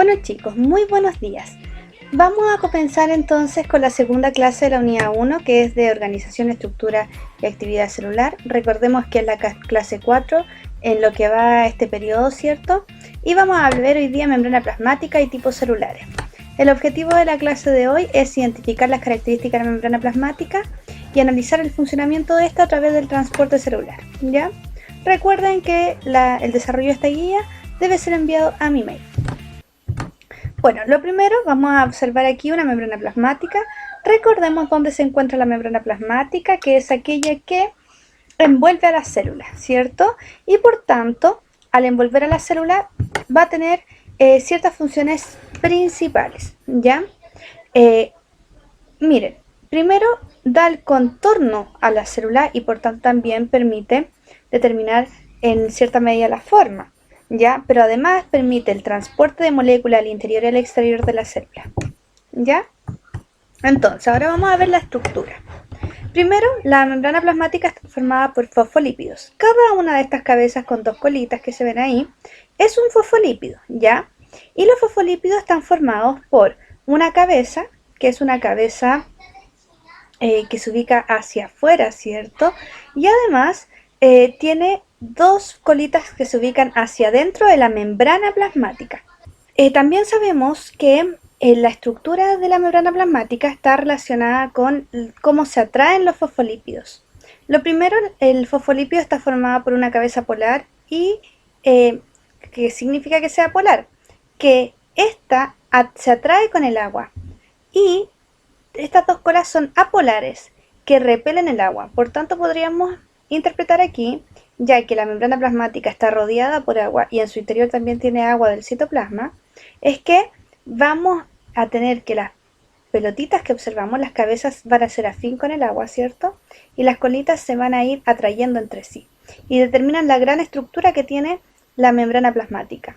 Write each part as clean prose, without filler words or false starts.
Bueno chicos, muy buenos días. Vamos a comenzar entonces con la segunda clase de la unidad 1, que es de organización, estructura y actividad celular. Recordemos que es la clase 4 en lo que va este periodo, ¿cierto? Y vamos a ver hoy día membrana plasmática y tipos celulares. El objetivo de la clase de hoy es identificar las características de la membrana plasmática y analizar el funcionamiento de esta a través del transporte celular, ¿ya? Recuerden que el desarrollo de esta guía debe ser enviado a mi mail. Bueno, lo primero vamos a observar aquí una membrana plasmática. Recordemos dónde se encuentra la membrana plasmática, que es aquella que envuelve a la célula, ¿cierto? Y por tanto, al envolver a la célula va a tener ciertas funciones principales, ¿ya? Miren, primero da el contorno a la célula y por tanto también permite determinar en cierta medida la forma, ¿ya? Pero además permite el transporte de moléculas al interior y al exterior de la célula, ¿ya? Entonces, ahora vamos a ver la estructura. Primero, la membrana plasmática está formada por fosfolípidos. Cada una de estas cabezas con dos colitas que se ven ahí es un fosfolípido, ¿ya? Y los fosfolípidos están formados por una cabeza, que es una cabeza que se ubica hacia afuera, ¿cierto? Y además tiene dos colitas que se ubican hacia adentro de la membrana plasmática. También sabemos que la estructura de la membrana plasmática está relacionada con cómo se atraen los fosfolípidos. Lo primero, el fosfolípido está formado por una cabeza polar y ¿qué significa que sea polar? Que esta se atrae con el agua y estas dos colas son apolares que repelen el agua. Por tanto, podríamos interpretar aquí, ya que la membrana plasmática está rodeada por agua y en su interior también tiene agua del citoplasma, es que vamos a tener que las pelotitas que observamos, las cabezas van a ser afín con el agua, ¿cierto? Y las colitas se van a ir atrayendo entre sí y determinan la gran estructura que tiene la membrana plasmática.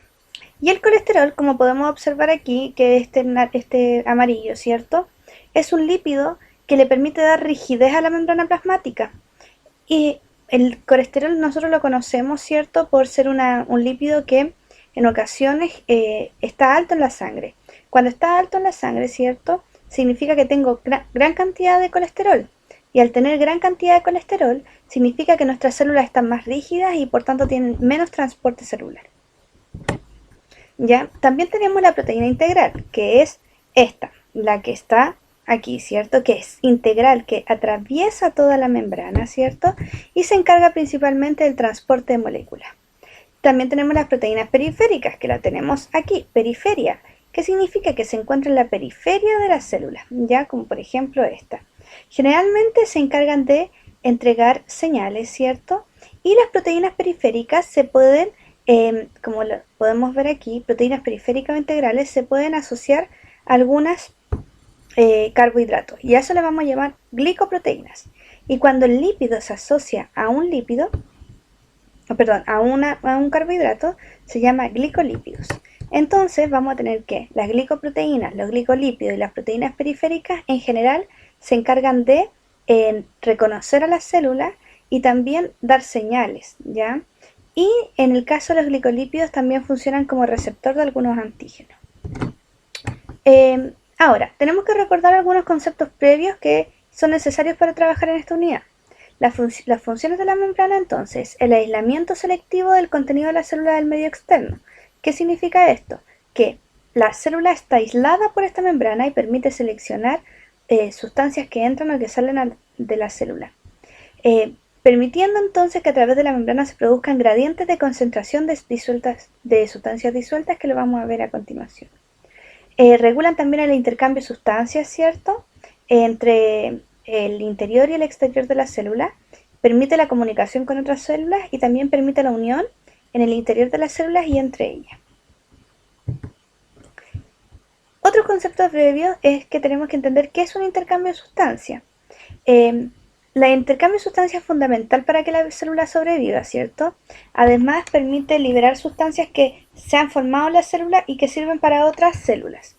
Y el colesterol, como podemos observar aquí, que este amarillo, ¿cierto? Es un lípido que le permite dar rigidez a la membrana plasmática. Y el colesterol nosotros lo conocemos, ¿cierto? Por ser un lípido que en ocasiones está alto en la sangre. Cuando está alto en la sangre, ¿cierto? Significa que tengo gran cantidad de colesterol. Y al tener gran cantidad de colesterol, significa que nuestras células están más rígidas y por tanto tienen menos transporte celular. ¿Ya? También tenemos la proteína integral, que es esta, la que está aquí, ¿cierto? Que es integral, que atraviesa toda la membrana, ¿cierto? Y se encarga principalmente del transporte de moléculas. También tenemos las proteínas periféricas, que la tenemos aquí, periferia, que significa que se encuentra en la periferia de la célula, ya como por ejemplo esta. Generalmente se encargan de entregar señales, ¿cierto? Y las proteínas periféricas se pueden como lo podemos ver aquí, proteínas periféricas o integrales se pueden asociar a algunas carbohidratos y a eso le vamos a llamar glicoproteínas. Y cuando el lípido se asocia a un lípido, perdón, a un carbohidrato, se llama glicolípidos. Entonces vamos a tener que las glicoproteínas, los glicolípidos y las proteínas periféricas en general se encargan de reconocer a las células y también dar señales, ¿ya? Y en el caso de los glicolípidos también funcionan como receptor de algunos antígenos. Ahora, tenemos que recordar algunos conceptos previos que son necesarios para trabajar en esta unidad. Las funciones de la membrana, entonces, el aislamiento selectivo del contenido de la célula del medio externo. ¿Qué significa esto? Que la célula está aislada por esta membrana y permite seleccionar sustancias que entran o que salen de la célula. Permitiendo entonces que a través de la membrana se produzcan gradientes de concentración de sustancias disueltas que lo vamos a ver a continuación. Regulan también el intercambio de sustancias, ¿cierto? Entre el interior y el exterior de la célula, permite la comunicación con otras células y también permite la unión en el interior de las células y entre ellas. Otro concepto previo es que tenemos que entender qué es un intercambio de sustancias. La intercambio de sustancias es fundamental para que la célula sobreviva, ¿cierto? Además, permite liberar sustancias que se han formado en la célula y que sirven para otras células.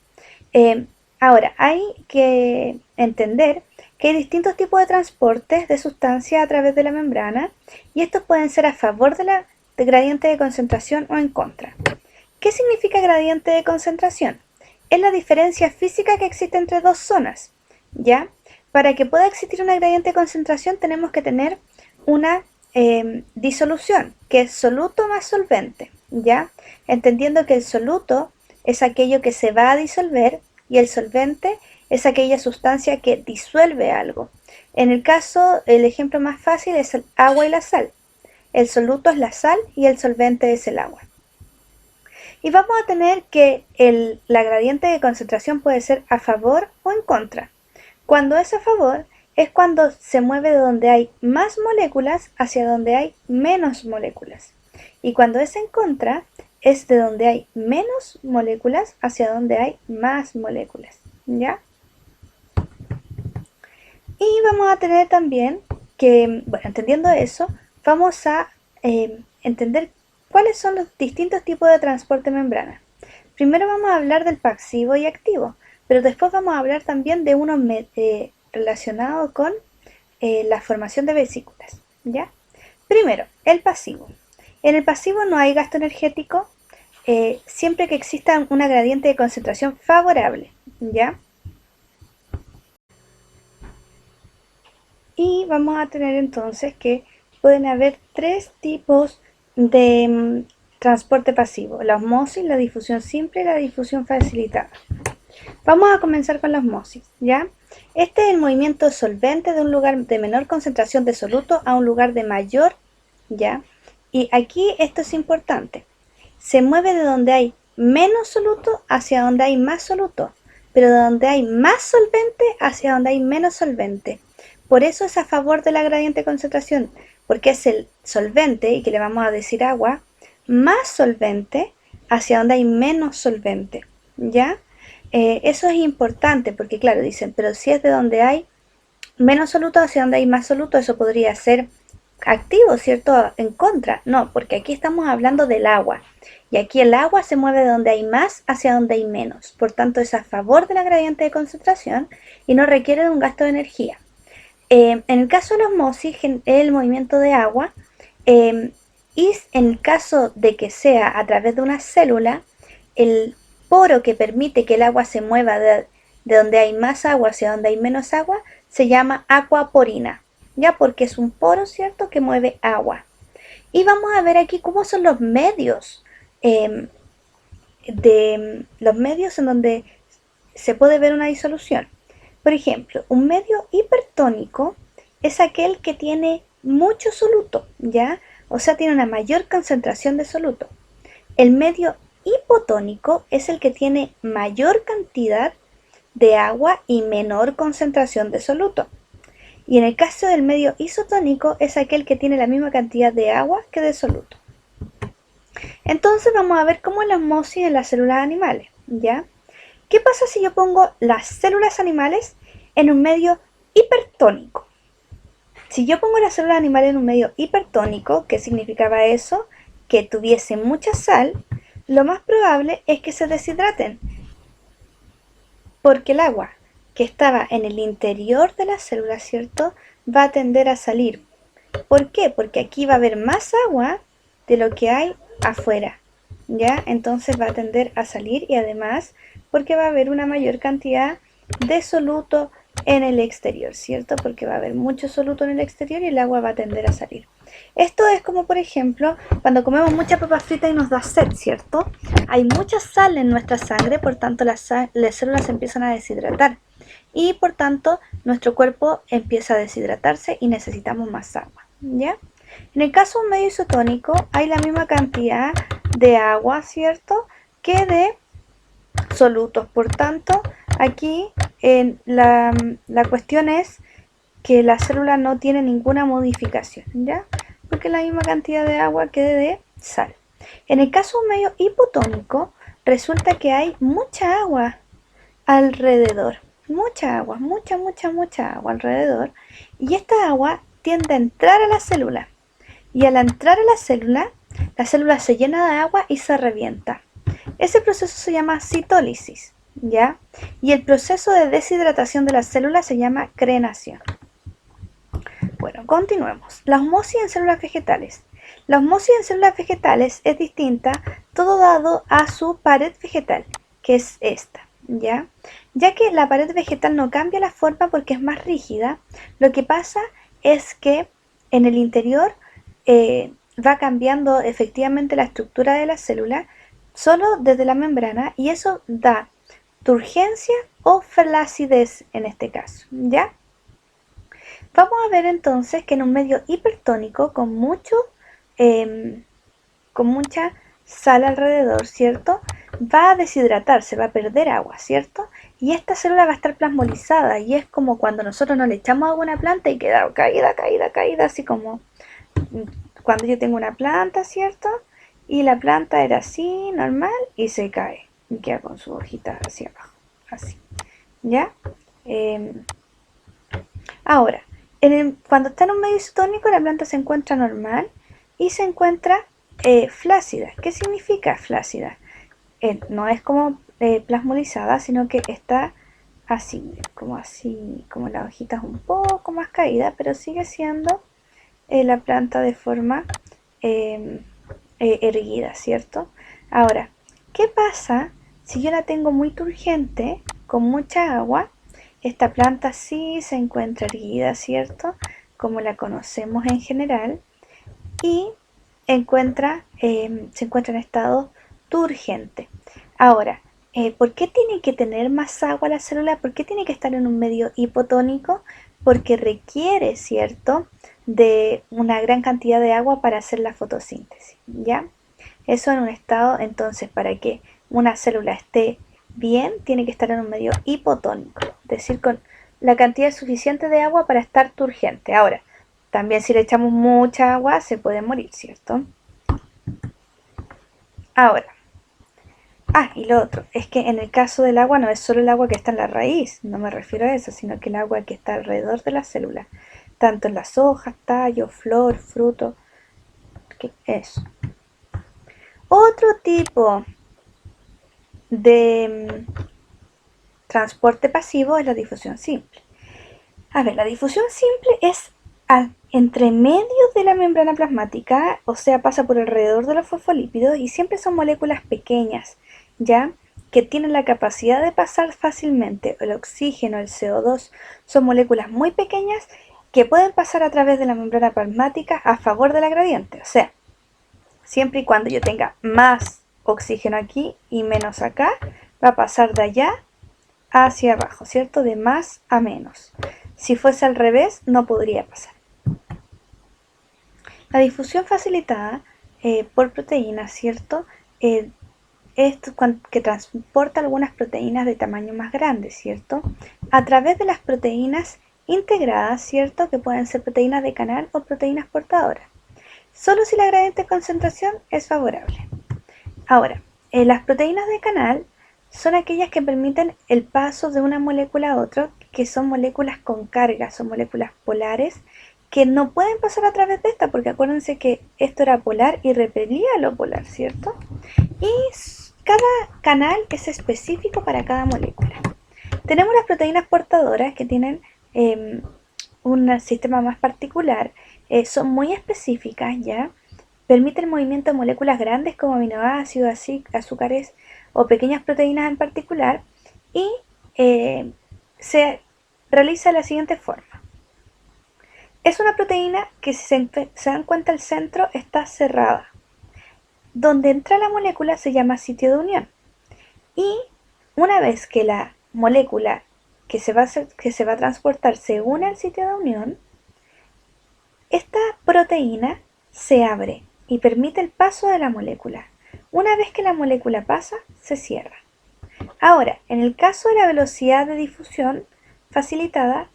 Ahora, hay que entender que hay distintos tipos de transportes de sustancias a través de la membrana y estos pueden ser a favor de gradiente de concentración o en contra. ¿Qué significa gradiente de concentración? Es la diferencia física que existe entre dos zonas, ¿ya? Para que pueda existir una gradiente de concentración tenemos que tener una disolución, que es soluto más solvente, ¿ya? Entendiendo que el soluto es aquello que se va a disolver y el solvente es aquella sustancia que disuelve algo. En el caso, el ejemplo más fácil es el agua y la sal. El soluto es la sal y el solvente es el agua. Y vamos a tener que la gradiente de concentración puede ser a favor o en contra. Cuando es a favor, es cuando se mueve de donde hay más moléculas hacia donde hay menos moléculas. Y cuando es en contra, es de donde hay menos moléculas hacia donde hay más moléculas. ¿Ya? Y vamos a tener también que, bueno, entendiendo eso, vamos a entender cuáles son los distintos tipos de transporte de membrana. Primero vamos a hablar del pasivo y activo, pero después vamos a hablar también de uno relacionado con la formación de vesículas, ¿ya? Primero, el pasivo. En el pasivo no hay gasto energético siempre que exista una gradiente de concentración favorable, ¿ya? Y vamos a tener entonces que pueden haber tres tipos de transporte pasivo: la osmosis, la difusión simple y la difusión facilitada. Vamos a comenzar con la osmosis, ¿ya? Este es el movimiento solvente de un lugar de menor concentración de soluto a un lugar de mayor, ¿ya? Y aquí esto es importante. Se mueve de donde hay menos soluto hacia donde hay más soluto, pero de donde hay más solvente hacia donde hay menos solvente. Por eso es a favor de la gradiente de concentración, porque es el solvente, y que le vamos a decir agua, más solvente hacia donde hay menos solvente, ¿ya? Eso es importante porque, claro, dicen, pero si es de donde hay menos soluto hacia donde hay más soluto, eso podría ser activo, ¿cierto? En contra. No, porque aquí estamos hablando del agua. Y aquí el agua se mueve de donde hay más hacia donde hay menos. Por tanto, es a favor de la gradiente de concentración y no requiere de un gasto de energía. En el caso de la osmosis, el movimiento de agua, y en el caso de que sea a través de una célula, el poro que permite que el agua se mueva de donde hay más agua hacia donde hay menos agua se llama aquaporina, ya, porque es un poro, ¿cierto?, que mueve agua. Y vamos a ver aquí cómo son los medios, los medios en donde se puede ver una disolución. Por ejemplo, un medio hipertónico es aquel que tiene mucho soluto, ¿ya? O sea, tiene una mayor concentración de soluto. El medio hipotónico es el que tiene mayor cantidad de agua y menor concentración de soluto. Y en el caso del medio isotónico es aquel que tiene la misma cantidad de agua que de soluto. Entonces vamos a ver cómo es la osmosis en las células animales, ¿ya? ¿Qué pasa si yo pongo las células animales en un medio hipertónico? Si yo pongo las células animales en un medio hipertónico, ¿qué significaba eso? Que tuviese mucha sal, lo más probable es que se deshidraten, porque el agua que estaba en el interior de la célula, ¿cierto?, va a tender a salir. ¿Por qué? Porque aquí va a haber más agua de lo que hay afuera, ¿ya? Entonces va a tender a salir, y además porque va a haber una mayor cantidad de soluto en el exterior, ¿cierto? Porque va a haber mucho soluto en el exterior y el agua va a tender a salir. Esto es como, por ejemplo, cuando comemos mucha papa frita y nos da sed, ¿cierto? Hay mucha sal en nuestra sangre, por tanto las células se empiezan a deshidratar y por tanto nuestro cuerpo empieza a deshidratarse y necesitamos más agua, ¿ya? En el caso de un medio isotónico hay la misma cantidad de agua, ¿cierto?, que de solutos. Por tanto, aquí la cuestión es que la célula no tiene ninguna modificación, ¿ya? Porque la misma cantidad de agua que de sal. En el caso de un medio hipotónico, resulta que hay mucha agua alrededor. Mucha agua, mucha agua alrededor. Y esta agua tiende a entrar a la célula. Y al entrar a la célula se llena de agua y se revienta. Ese proceso se llama citólisis, ¿ya? Y el proceso de deshidratación de la célula se llama crenación. Bueno, continuemos. La osmosis en células vegetales. La osmosis en células vegetales es distinta, todo dado a su pared vegetal, que es esta, ¿ya? Ya que la pared vegetal no cambia la forma porque es más rígida, lo que pasa es que en el interior va cambiando efectivamente la estructura de la célula solo desde la membrana y eso da turgencia o flacidez en este caso, ¿ya? Vamos a ver entonces que en un medio hipertónico con mucha sal alrededor, ¿cierto? Va a deshidratarse, va a perder agua, ¿cierto? Y esta célula va a estar plasmolizada y es como cuando nosotros no le echamos agua a una planta y queda caída, así como cuando yo tengo una planta, ¿cierto? Y la planta era así, normal, y se cae. Y queda con sus hojitas hacia abajo, así, ¿ya? Ahora, cuando está en un medio isotónico, la planta se encuentra normal y se encuentra flácida. ¿Qué significa flácida? No es como plasmolizada, sino que está así, como la hojita es un poco más caída, pero sigue siendo la planta de forma eh, erguida, ¿cierto? Ahora, ¿qué pasa si yo la tengo muy turgente, con mucha agua? Esta planta sí se encuentra erguida, ¿cierto? Como la conocemos en general, y se encuentra en estado turgente. Ahora, ¿por qué tiene que tener más agua la célula? ¿Por qué tiene que estar en un medio hipotónico? Porque requiere, ¿cierto?, de una gran cantidad de agua para hacer la fotosíntesis, ¿ya? Eso en un estado, entonces, para que una célula esté bien, tiene que estar en un medio hipotónico, es decir, con la cantidad suficiente de agua para estar turgente. Ahora, también si le echamos mucha agua se puede morir, ¿cierto? Ahora, y lo otro, es que en el caso del agua no es solo el agua que está en la raíz, no me refiero a eso, sino que el agua que está alrededor de la célula, tanto en las hojas, tallo, flor, fruto, eso. Otro tipo de transporte pasivo es la difusión simple. A ver, la difusión simple es entre medio de la membrana plasmática, o sea, pasa por alrededor de los fosfolípidos y siempre son moléculas pequeñas, ¿ya? Que tienen la capacidad de pasar fácilmente. El oxígeno, el CO2, son moléculas muy pequeñas que pueden pasar a través de la membrana plasmática a favor de la gradiente. O sea, siempre y cuando yo tenga más oxígeno aquí y menos acá, va a pasar de allá hacia abajo, ¿cierto? De más a menos. Si fuese al revés, no podría pasar. La difusión facilitada por proteínas, ¿cierto? Esto que transporta algunas proteínas de tamaño más grande, ¿cierto? A través de las proteínas integradas, ¿cierto? Que pueden ser proteínas de canal o proteínas portadoras. Solo si la gradiente de concentración es favorable. Ahora, las proteínas de canal son aquellas que permiten el paso de una molécula a otra, que son moléculas con carga, son moléculas polares, que no pueden pasar a través de esta, porque acuérdense que esto era polar y repelía lo polar, ¿cierto? Y cada canal es específico para cada molécula. Tenemos las proteínas portadoras que tienen un sistema más particular, son muy específicas, ¿ya? Permite el movimiento de moléculas grandes como aminoácidos, azúcares o pequeñas proteínas en particular y se realiza de la siguiente forma. Es una proteína que, si se dan cuenta, el centro está cerrada. Donde entra la molécula se llama sitio de unión. Y una vez que la molécula que se va a transportar se une al sitio de unión, esta proteína se abre y permite el paso de la molécula. Una vez que la molécula pasa, se cierra. Ahora, en el caso de la velocidad de difusión facilitada,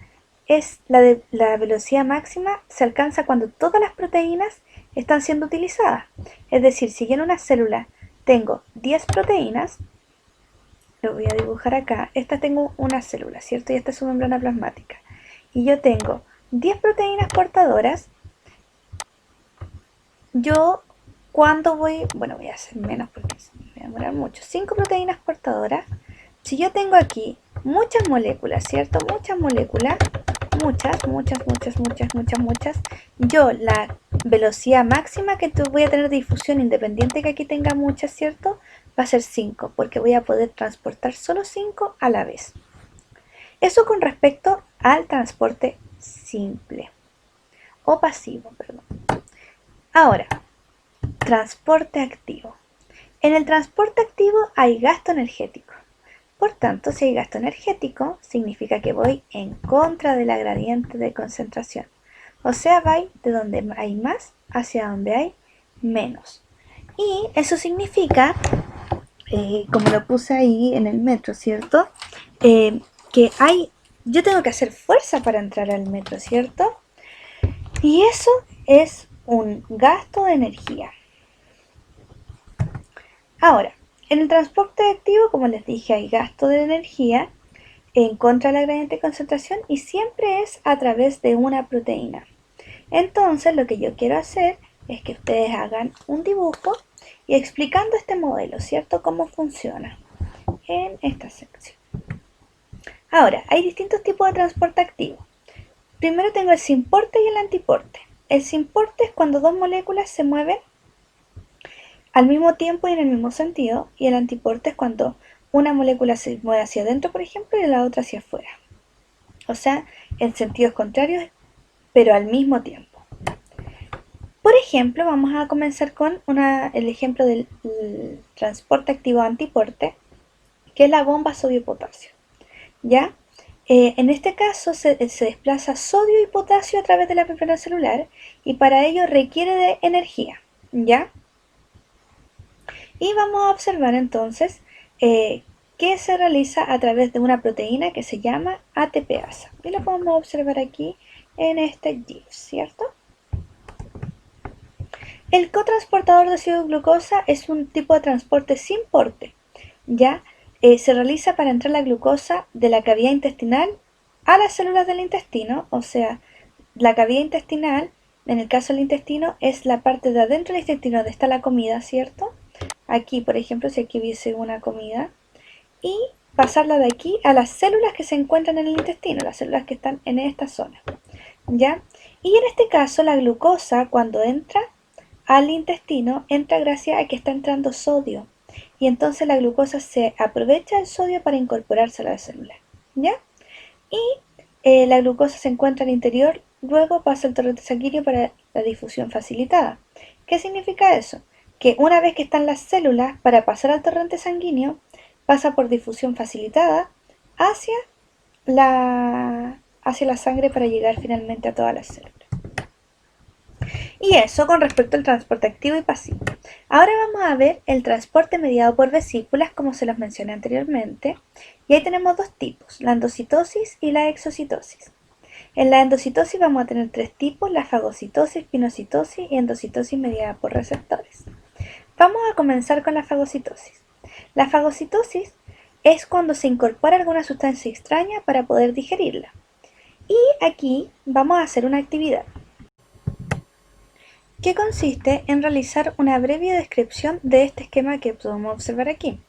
la velocidad máxima se alcanza cuando todas las proteínas están siendo utilizadas. Es decir, si yo en una célula tengo 10 proteínas, lo voy a dibujar acá, esta tengo una célula, ¿cierto? Y esta es su membrana plasmática. Y yo tengo 10 proteínas portadoras. Yo voy a hacer menos porque me voy a demorar mucho, 5 proteínas portadoras. Si yo tengo aquí muchas moléculas, ¿cierto? Muchas moléculas, muchas. Yo la velocidad máxima que voy a tener de difusión, independiente que aquí tenga muchas, ¿cierto? Va a ser 5, porque voy a poder transportar solo 5 a la vez. Eso con respecto al transporte simple, o pasivo, perdón. Ahora, transporte activo. En el transporte activo hay gasto energético. Por tanto, si hay gasto energético, significa que voy en contra de la gradiente de concentración. O sea, voy de donde hay más hacia donde hay menos. Y eso significa, como lo puse ahí en el metro, ¿cierto? Que yo tengo que hacer fuerza para entrar al metro, ¿cierto? Y eso es un gasto de energía. Ahora, en el transporte activo, como les dije, hay gasto de energía en contra de la gradiente de concentración y siempre es a través de una proteína. Entonces, lo que yo quiero hacer es que ustedes hagan un dibujo y explicando este modelo, ¿cierto? Cómo funciona en esta sección. Ahora, hay distintos tipos de transporte activo. Primero tengo el sinporte y el antiporte. El sinporte es cuando dos moléculas se mueven al mismo tiempo y en el mismo sentido, y el antiporte es cuando una molécula se mueve hacia adentro, por ejemplo, y la otra hacia afuera. O sea, en sentidos contrarios, pero al mismo tiempo. Por ejemplo, vamos a comenzar con el ejemplo del transporte activo antiporte, que es la bomba sodio-potasio. ¿Ya? En este caso se desplaza sodio y potasio a través de la membrana celular y para ello requiere de energía. ¿Ya? Y vamos a observar entonces que se realiza a través de una proteína que se llama ATPasa. Y lo podemos observar aquí en este GIF, ¿cierto? El cotransportador de ácido glucosa es un tipo de transporte sin porte, ¿ya? Se realiza para entrar la glucosa de la cavidad intestinal a las células del intestino, o sea, la cavidad intestinal, en el caso del intestino, es la parte de adentro del intestino donde está la comida, ¿cierto? Aquí, por ejemplo, si aquí hubiese una comida, y pasarla de aquí a las células que se encuentran en el intestino, las células que están en esta zona, ¿ya? Y en este caso, la glucosa, cuando entra al intestino, entra gracias a que está entrando sodio, y entonces la glucosa se aprovecha del sodio para incorporarse a la célula, ¿ya? Y la glucosa se encuentra al interior, luego pasa al torrente sanguíneo para la difusión facilitada. ¿Qué significa eso? Que una vez que están las células, para pasar al torrente sanguíneo, pasa por difusión facilitada hacia hacia la sangre para llegar finalmente a todas las células. Y eso con respecto al transporte activo y pasivo. Ahora vamos a ver el transporte mediado por vesículas, como se los mencioné anteriormente. Y ahí tenemos dos tipos, la endocitosis y la exocitosis. En la endocitosis vamos a tener tres tipos, la fagocitosis, pinocitosis y endocitosis mediada por receptores. Vamos a comenzar con la fagocitosis. La fagocitosis es cuando se incorpora alguna sustancia extraña para poder digerirla. Y aquí vamos a hacer una actividad que consiste en realizar una breve descripción de este esquema que podemos observar aquí.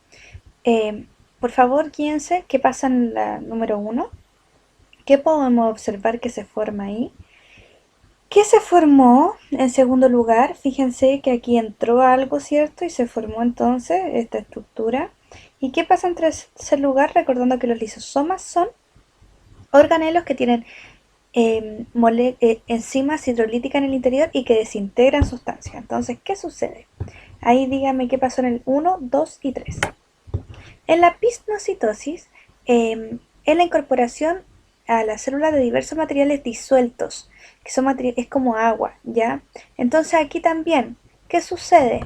Por favor, guíense qué pasa en la número 1, qué podemos observar que se forma ahí, qué se formó en segundo lugar. Fíjense que aquí entró algo, ¿cierto? Y se formó entonces esta estructura. ¿Y qué pasa en tercer lugar? Recordando que los lisosomas son organelos que tienen enzimas hidrolíticas en el interior y que desintegran sustancias. Entonces, ¿qué sucede? Ahí dígame qué pasó en el 1, 2 y 3. En la pisnocitosis es la incorporación a la célula de diversos materiales disueltos, que son es como agua, ¿ya? Entonces aquí también, ¿qué sucede?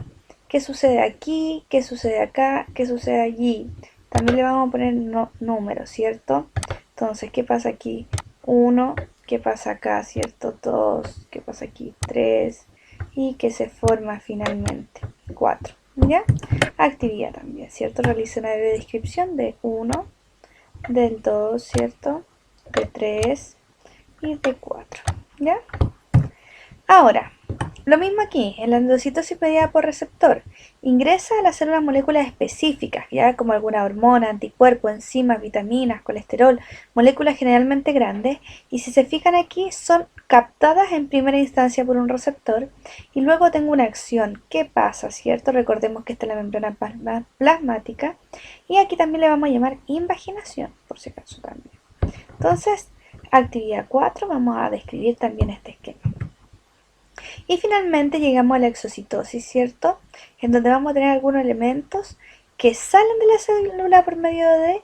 ¿Qué sucede aquí? ¿Qué sucede acá? ¿Qué sucede allí? También le vamos a poner números, ¿cierto? Entonces, ¿qué pasa aquí? 1, ¿qué pasa acá? ¿Cierto? 2, ¿qué pasa aquí? 3, y que se forma finalmente 4, ¿ya? Actividad también, ¿cierto? Realiza una breve descripción de 1, del 2, ¿cierto? De 3 y de 4, ¿ya? Ahora, Lo mismo aquí, en la endocitosis mediada por receptor. Ingresa a las células moléculas específicas, ya como alguna hormona, anticuerpo, enzimas, vitaminas, colesterol, moléculas generalmente grandes, y si se fijan aquí son captadas en primera instancia por un receptor y luego tengo una acción. ¿Qué pasa, cierto? Recordemos que esta es la membrana plasmática y aquí también le vamos a llamar invaginación, por si acaso también. Entonces, actividad 4, vamos a describir también este esquema. Y finalmente llegamos a la exocitosis, ¿cierto? En donde vamos a tener algunos elementos que salen de la célula por medio de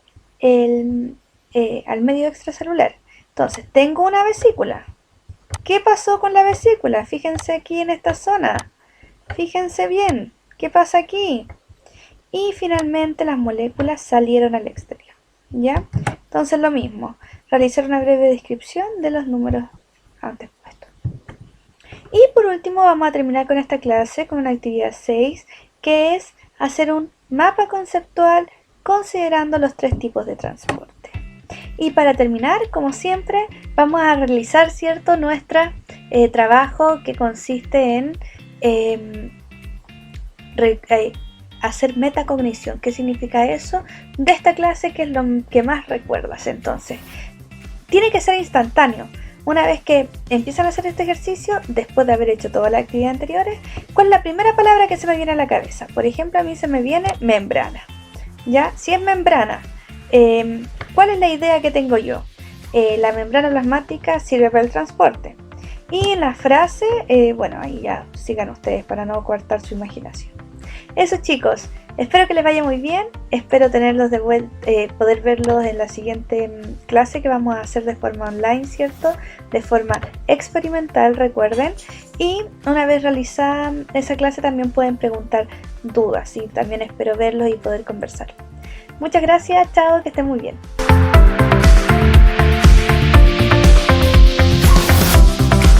al medio extracelular. Entonces, tengo una vesícula. ¿Qué pasó con la vesícula? Fíjense aquí en esta zona. Fíjense bien. ¿Qué pasa aquí? Y finalmente las moléculas salieron al exterior. ¿Ya? Entonces lo mismo. Realizar una breve descripción de los números antes puestos. Y por último vamos a terminar con esta clase con una actividad 6 que es hacer un mapa conceptual considerando los 3 tipos de transporte. Y para terminar, como siempre, vamos a realizar, ¿cierto?, nuestro trabajo que consiste en hacer metacognición. ¿Qué significa eso? De esta clase, que es lo que más recuerdas. Entonces, tiene que ser instantáneo. Una vez que empiezan a hacer este ejercicio, después de haber hecho toda la actividad anteriores, ¿cuál es la primera palabra que se me viene a la cabeza? Por ejemplo, a mí se me viene membrana. ¿Ya? Si es membrana, ¿cuál es la idea que tengo yo? La membrana plasmática sirve para el transporte. Y en la frase, bueno, ahí ya sigan ustedes para no cortar su imaginación. Eso, chicos, espero que les vaya muy bien, espero tenerlos de poder verlos en la siguiente clase que vamos a hacer de forma online, ¿cierto? De forma experimental, recuerden. Y una vez realizada esa clase también pueden preguntar dudas y también espero verlos y poder conversar. Muchas gracias, chao, que estén muy bien.